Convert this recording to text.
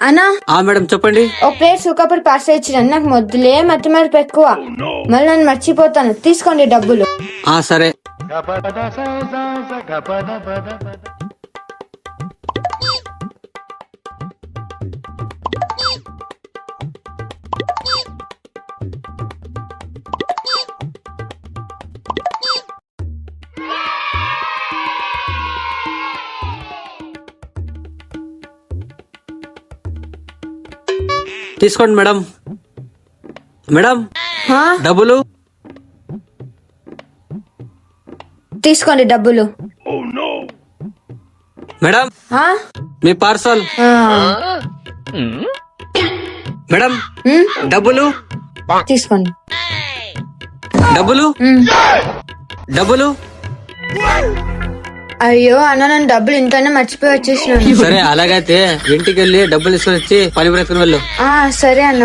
అన్నా మేడం చెప్పండి. ఒక ప్లేట్ సుఖపడి పార్సల్ ఇచ్చిన నాకు మొద్దులే మతి మరపు ఎక్కువ, మళ్ళీ నన్ను మర్చిపోతాను. తీసుకోండి డబ్బులు. సరే. తీసుకోండి మేడం. మేడం హా? డబ్బులు. తీసుకోండి డబ్బులు. మేడం హా? మీ పార్సల్. మేడం డబ్బులు. తీసుకోండి డబ్బులు. డబ్బులు. అయ్యో అన్న, నన్ను డబ్బులు ఇంట్లోనే మర్చిపోయి వచ్చేసినాను. సరే అలాగైతే ఇంటికి వెళ్ళి డబ్బులు తీసుకొని వచ్చి పని ప్రయత్నం వెళ్ళు. సరే అన్న.